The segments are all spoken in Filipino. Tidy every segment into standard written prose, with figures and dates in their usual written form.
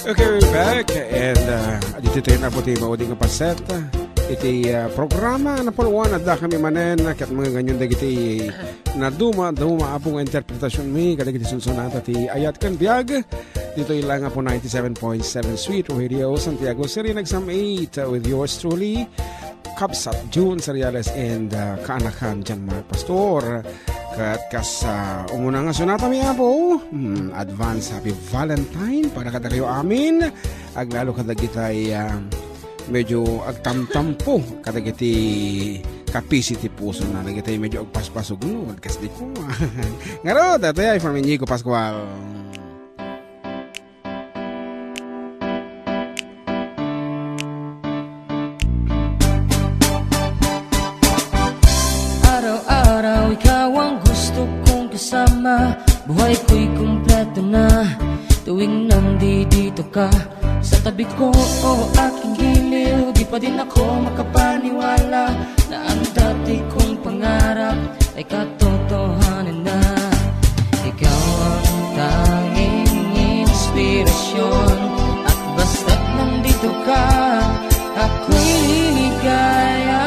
Okay, we're back. And dito tayo na po tayo mauding kapaset. Iti programa na puluan at da kami manen kat mga ganyan da iti na duma apong interpretasyon mi kada iti sunsunata ti ayat kan biag dito ilang po 97.7 Sweet Radio Santiago City nagsam 8 with yours truly Kapsat June Seriales and kaanakan dyan mga pastor kat kas umuna nga sunata mi po advance happy Valentine para kada kayo amin aglalo kada kitay medyo agtamtampo kadagiti kapacity puso na nagitay medyo agpaspasog no kas di ko ngaro tatay from Inigo Pascual. Araw-araw ikaw ang gusto kong kasama, buhay ko'y kumpleto na tuwing nandito ka sa tabi ko o aking giliw. Di pa din ako makapaniwala na ang dati kong pangarap ay katotohanan na. Ikaw ang tanging inspirasyon at basta't nandito ka ako'y liligaya.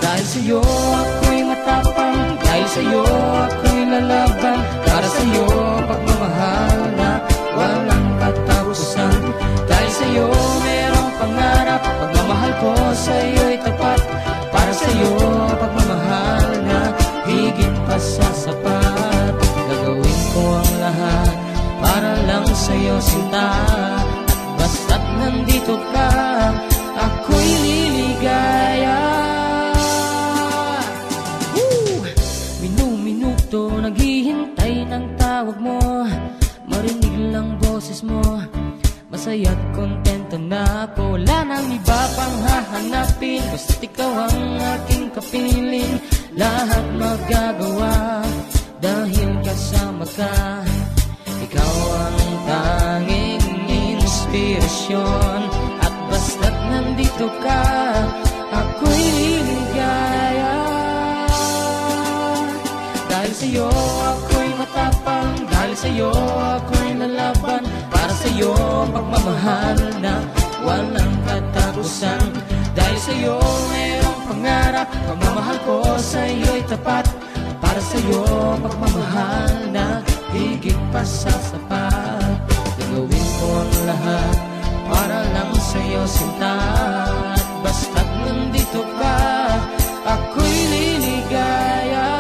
Dahil sa'yo ako'y matapang, dahil sa'yo ako'y lalaban, para sa'yo pagmamahal na walang katapusan. Dahil sa'yo merong pangarap, pagmamahal ko sa'yo'y tapat, para sa'yo pagmamahal na higit pa sa sapat. Gagawin ko ang lahat para lang sa'yo sinta, at basta't nandito ka ako'y liligaya. Minuto naghihintay ng tawag mo, marinig lang boses mo, masaya't kontento na ako. Wala nang iba pang hahanapin, basta't ikaw ang aking kapiling. Lahat magagawa dahil kasama ka. Ikaw ang tanging inspirasyon, at basta't nandito ka ako'y liligaya. Dahil sa'yo ako'y matapang, dahil sa'yo ako'y lalaban, para sa'yo pagmamahal na walang katapusan. Dahil sa'yo mayroong pangarap, pagmamahal ko sa'yo'y tapat, para sa'yo pagmamahal na higit pa sa sapat. Gagawin ko ang lahat para lang sa'yo sinta, at basta't nandito ka ako'y liligaya.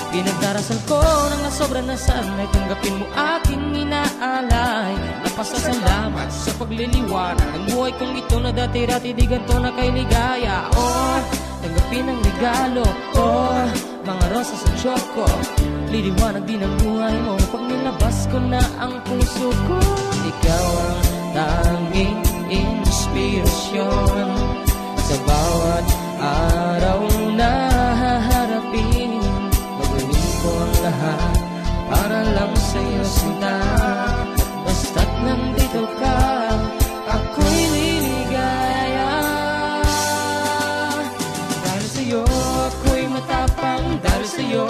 Pinagdarasal ko nang nasobra na sanay, tanggapin mo aking inaalay. Napasasalamat sa pagliliwanag ng buhay kong ito, na dati-dati di ganito na kay ligaya. Oh, tanggapin ang regalo, oh, mga rosas at choco. Liliwanag din ang buhay mo pag nilabas ko na ang puso ko. Ikaw ang tanging inspirasyon sa bawat araw na haharapin. Ko ang lahat para lang sa'yo sinta, basta't nandito ka ako'y liligaya. Dahil sa'yo ako'y matapang, dahil sa'yo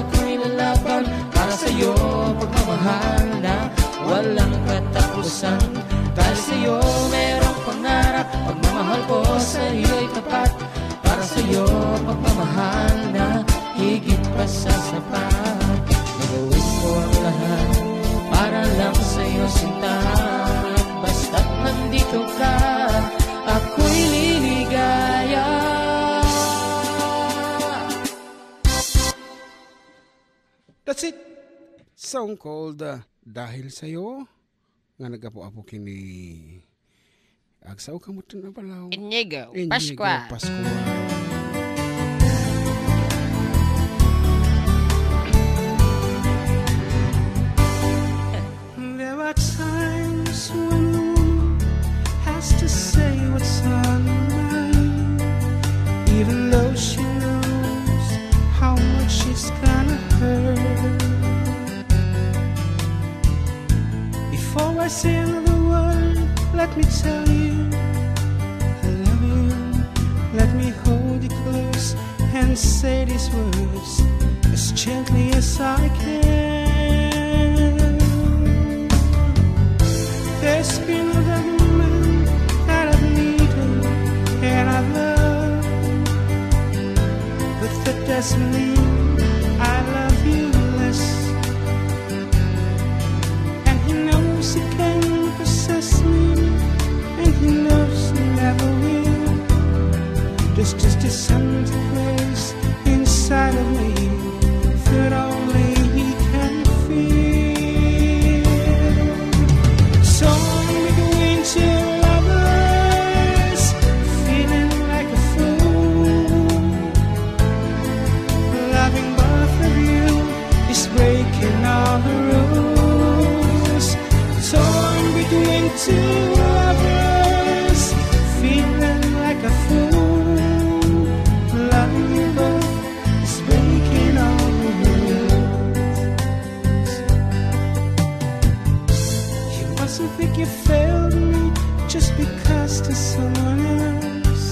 ako'y lalaban, para sa'yo pagmamahal na walang katapusan. Dahil sa'yo merong pangarap, pagmamahal ko sa'yo'y tapat, para sa'yo pagmamahal na higit pa sa sapat. Gagawin ko ang lahat para lang sa'yo sinta, basta't nandito ka ako'y liligaya. That's it. Song called Dahil Sa'yo nga nagapo-apo kini agsaw kamutin na palaw Inigo Pascual. There are times when one has to say what's on her mind, even though she knows how much it's gonna hurt. Before I say another word, let me tell you I love you. Let me hold you close and say these words as gently as I can. asking of the man that I've needed and I've loved, but that doesn't mean I love you less. And he knows he can possess me, and he knows he never will. There's just a empty place inside of me that only he can feel. So I'm between two lovers, feeling like a fool. Loving both of you is breaking all the rules. So I'm between two lovers, feeling like a fool. Loving you both is breaking all the rules. You mustn't think you failed me just because to someone else.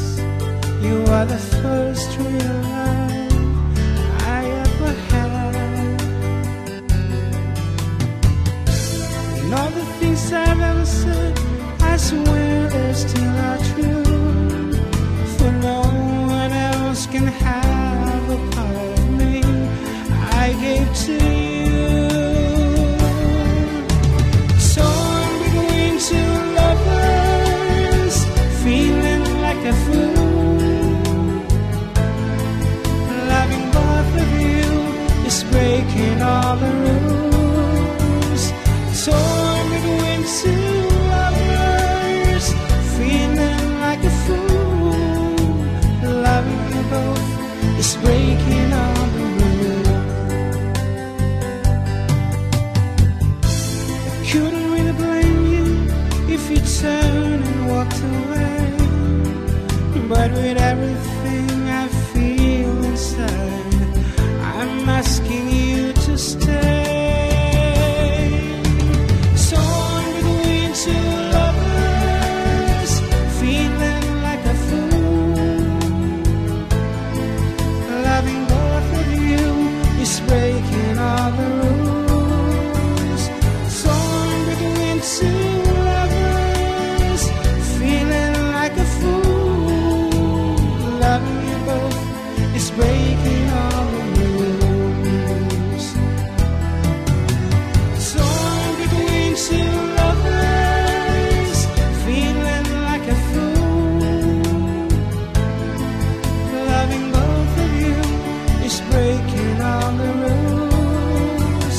You are the first real love I ever had. And all the things I've ever said, I swear they still are true. For no one else can have a part of me I gave to you. So I'm between two lovers, feeling like a fool. Loving both of you is breaking all the rules. So I'm between two lovers, feeling like a fool. Loving you both is breaking all the rules. I couldn't really blame you if you turned and walked away, but with everything I feel inside, I'm asking you to stay. So I'm between two lovers, feeling like a fool. Loving both of you is breaking all the rules. So I'm between two lovers, feeling like a fool. Loving you both is breaking all the rules. So I'm between two lovers, feeling like a fool. Loving both of you is breaking all the rules.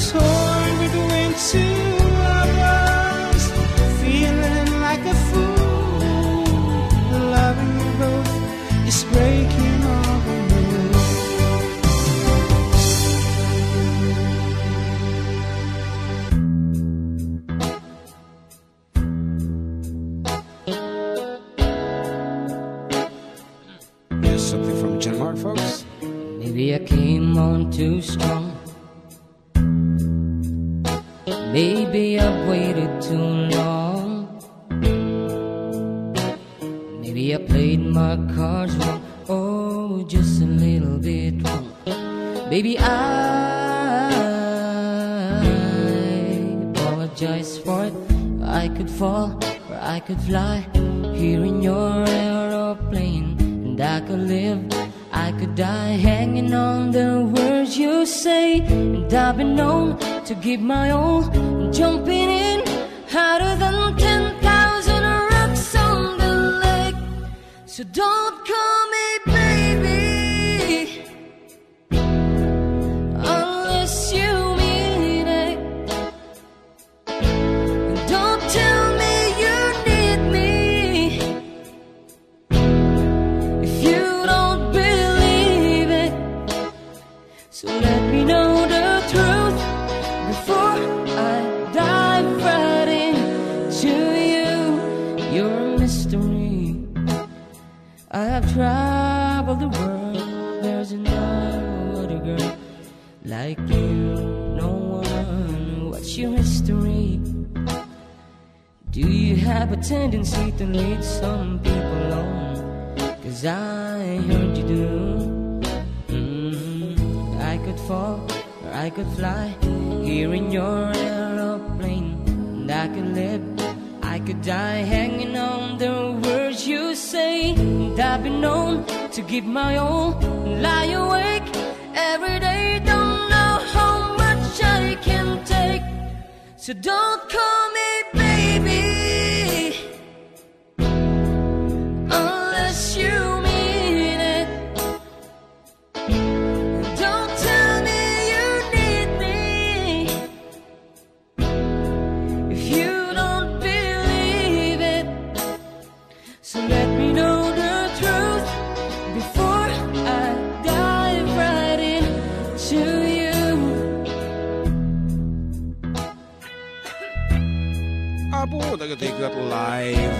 So I'm between two lovers, feeling like a fool. Loving you both is breaking all the rules. Here's something from John Mark, folks. Maybe I came on too strong. Maybe I've waited too long. Maybe I played my cards wrong. Oh, just a little bit wrong. Baby, I apologize for it. I could fall or I could fly here in your aeroplane, and I could live, I could die hanging on the words you say. And I've been known to give my all, jumping in harder than 10,000 rocks on the lake. So don't call me baby unless you mean it. And don't tell me you need me if you don't believe it. So let me know the truth before I dive right into you. You're a mystery. I have traveled the world. There's no other girl like you. No one. What's your history? Do you have a tendency to lead some people on? 'Cause I heard you do. I could fall or I could fly here in your aeroplane, and I could live, could die hanging on the words you say. And I've been known to give my all and lie awake every day. Don't know how much I can take, so don't call me baby unless you mean it. Don't tell me you need me if you don't believe it. So let me know the truth before I dive right into you. Apo, taga-tigat live.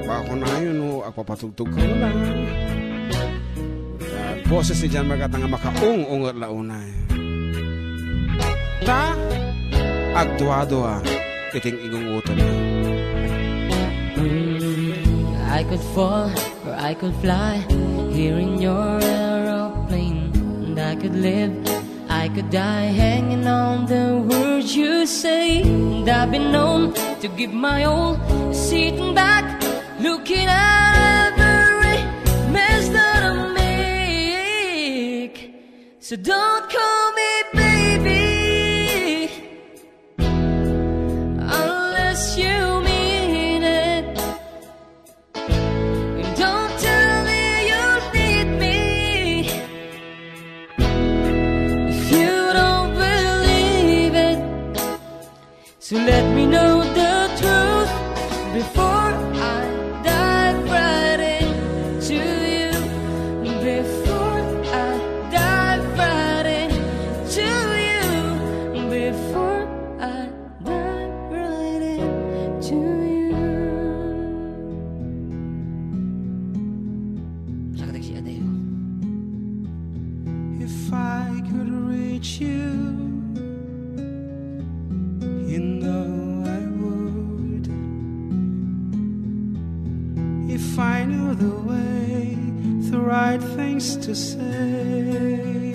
Bako na yun, ako patugtog ko lang. Boses ni Jan Margata nga makaung-ungat launay. Ta, agduado iting ingungutan na. I could fall or I could fly here in your aeroplane, and I could live, I could die hanging on the words you say. And I've been known to give my all, sitting back, looking at every mess that I make. So don't call me baby unless you mean it. And don't tell me you need me if you don't believe it. So let me know the truth before I dive right into you. Before I dive right into you. Before I dive right into you. If I could reach you, you know I would. If I knew the way, the right things to say.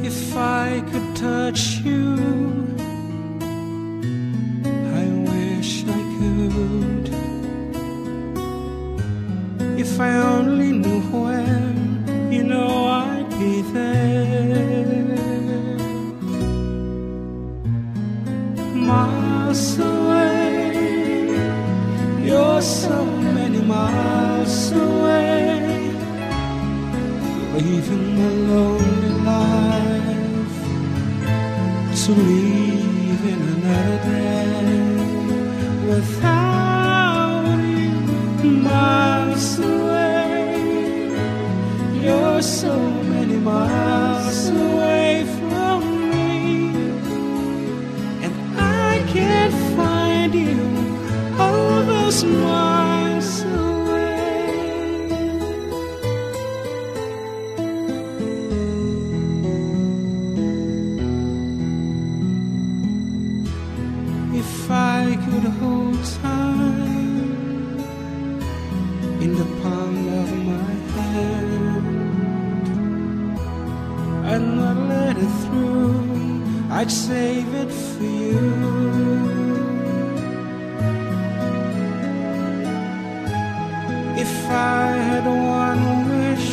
If I could touch you, I wish I could. If I only knew when, you know I'd be there. Miles away, you're so many miles away, living a lonely life, to live in another day without you. Miles away, you're so many miles away from me, and I can't find you all those miles away. If I could hold time in the palm of my hand, I'd not let it through, I'd save it for you. If I had one wish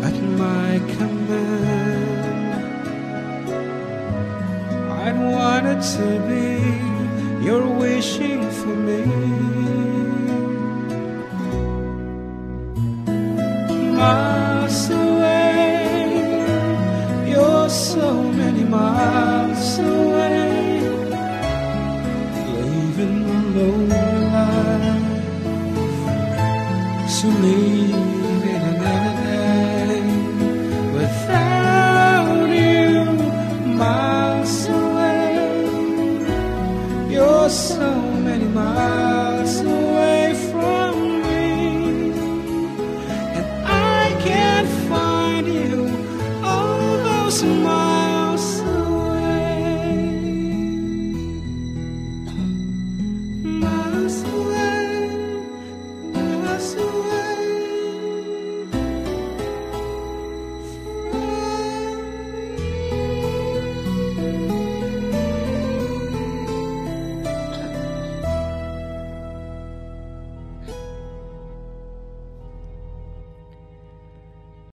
at my command, I'd want it to be you're wishing for me. Miles away, you're so many miles away, living a lonely life, to live